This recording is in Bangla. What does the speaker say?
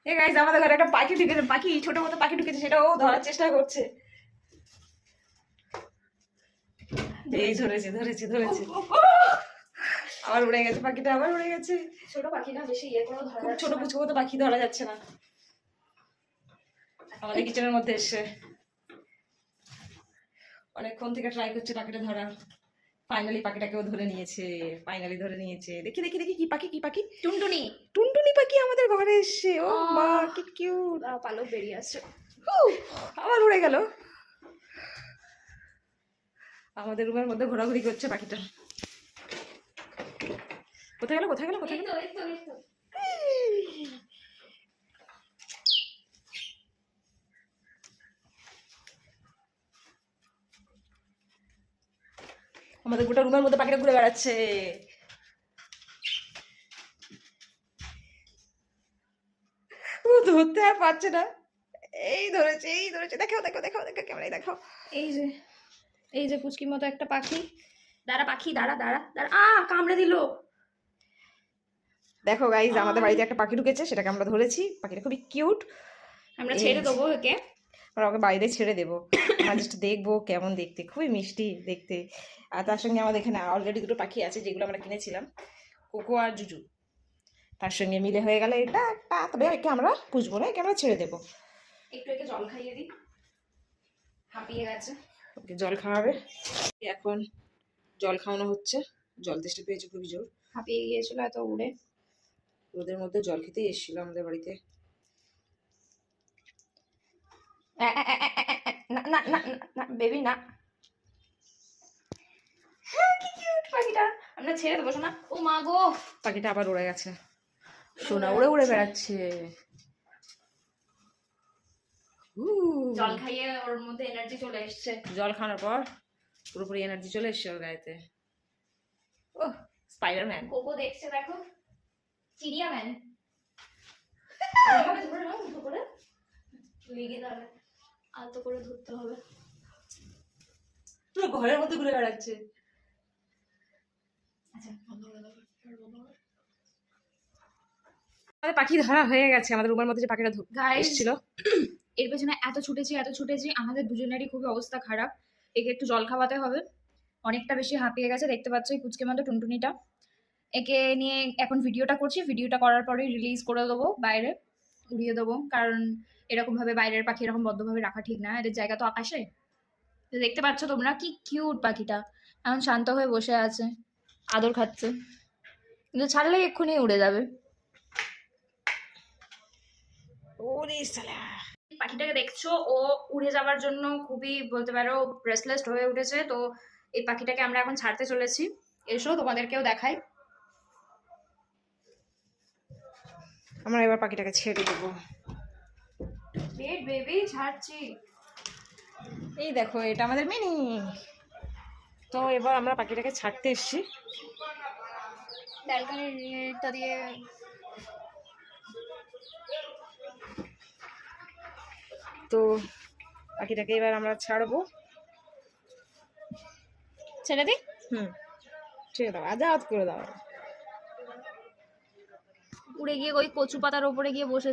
এই গাইস আমাদের ঘরে একটা পাখি ঢুকেছে, পাখি ছোট মতো পাখি ঢুকেছে, সেটা ও ধরার চেষ্টা করছে। এই ধরেছে ধরেছে ধরেছে, আবার উড়ে গেছে পাখিটা, আবার উড়ে গেছে। ছোট পাখি না, বেশি ইয়ে করে ধরা খুব যাচ্ছে ছোট না। পুচকো মতো পাখি ধরা যাচ্ছে না। আমাদের কিচেনের মধ্যে এসে অনেকক্ষণ থেকে ট্রাই করছে পাখিটা ধরার। ফাইনালি পাখিটাকেও ধরে নিয়েছে, ফাইনালি ধরে নিয়েছে। দেখি দেখি দেখি কি পাখি, কি পাখি? টুনটুনি। টুনটুনি পাখি আমাদের ঘরে এসে, ও মা কি কিউট। পালক বেরিয়ে আসছে। আবার উড়ে গেল। আমাদের রুমের মধ্যে ঘোরাঘুরি করছে পাখিটা। কোথায় গেল কোথায় গেল কোথায় গেল? আমাদের গোটা রুমের মধ্যে পাখিটা ঘুরে বেড়াচ্ছে। ও ধরতে আর পারছে না। এই ধরেছে এই ধরেছে, দেখো দেখো দেখো দেখো, ক্যামেরায় দেখো। এই যে পুচকির মতো একটা পাখি। দাঁড়া পাখি, দাঁড়া দাঁড়া দাঁড়া, কামড়ে দিল। দেখো গাইজ, আমাদের বাড়িতে একটা পাখি ঢুকেছে, সেটাকে আমরা ধরেছি। পাখিটা খুবই কিউট। আমরা ছেড়ে দেবো একে, আমরা ওকে বাইরে ছেড়ে দেবো। আমরা জাস্ট দেখবো কেমন দেখতে, খুবই মিষ্টি দেখতে। আর তার সঙ্গে আমাদের এখানে অলরেডি দুটো পাখি আছে, যেগুলো আমরা কিনেছিলাম, কোকো আর জুজু। তার সঙ্গে মিলে হয়ে গেল এটা একটা। তবে একে আমরা পুষবো না, একে আমরা ছেড়ে দেবো। একটু একে জল খাইয়ে দিই, হাঁপিয়ে গেছে। ওকে জল খাওয়াবে এখন। জল খাওয়ানো হচ্ছে। জল তেষ্টা পেয়েছে খুবই জোর, হাঁপিয়ে গিয়েছিল এত উড়ে। রোদের মধ্যে জল খেতেই এসেছিল আমাদের বাড়িতে। না না না না বেবি না। হ্যাঁ কি কিউট পাখিটা, আমরা ছেড়ে দেবো শোনা। ও মা গো, পাখিটা আবার উড়ে গেছে। সোনা উড়ে উড়ে বেড়াচ্ছে। জল খাইয়ে ওর মধ্যে এনার্জি চলে এসছে। জল খাওয়ানোর পর পুরোপুরি এনার্জি চলে এসছে ওর গায়েতে। ওহ, স্পাইডারম্যান। কোকো দেখছে দেখো, চিড়িয়াম্যান। লেগে দাঁড়াবে, আলতো করে ধরতে হবে। পুরো ঘরের মধ্যে ঘুরে বেড়াচ্ছে। আচ্ছা বন্ধ করে দাও। আমাদের পাখি ধরা হয়ে গেছে। আমাদের রুমের মধ্যে যে পাখিটা Guys, এসেছিল, এর পেছনে এত ছুটেছি, আমাদের দুজনেরই খুবই অবস্থা খারাপ। একে একটু জল খাওয়াতে হবে, অনেকটা বেশি হাঁপিয়ে গেছে। দেখতে পাচ্ছ এই পুচকে মতো টুনটুনিটা। একে নিয়ে এখন ভিডিওটা করছি, ভিডিওটা করার পরেই রিলিজ করে দেবো, বাইরে উড়িয়ে দেবো। কারণ এরকম ভাবে বাইরের পাখি এরকম বদ্ধভাবে রাখা ঠিক না, এদের জায়গা তো আকাশে। তো দেখতে পাচ্ছ তোমরা কি কিউট পাখিটা, এখন শান্ত হয়ে বসে আছে, আদর খাচ্ছে। কিন্তু ছাড়লেই এক্ষুনি উড়ে যাবে। ওরে শালা। পাখিটাকে দেখছো, ও উড়ে যাওয়ার জন্য খুবই বলতে পারো রেস্টলেস হয়ে উঠেছে। তো এই পাখিটাকে আমরা এখন ছাড়তে চলেছি। এসো তোমাদেরকেও দেখাই। আমরা এবার পাখিটাকে ছেড়ে দেবো। বেবি ছাড়ছি। এই দেখো, এটা আমাদের মিনি। তো এবার আমরা পাখিটাকে ছাড়তে এসেছি। ব্যালকনিটা দিয়ে তো পাখিটাকে এবার আমরা ছাড়বো। ছেড়ে দিই। ছেড়ে দাও, আজাদ করে দাও। উড়ে গিয়ে ওই কচু পাতার ওপরে গিয়ে বসে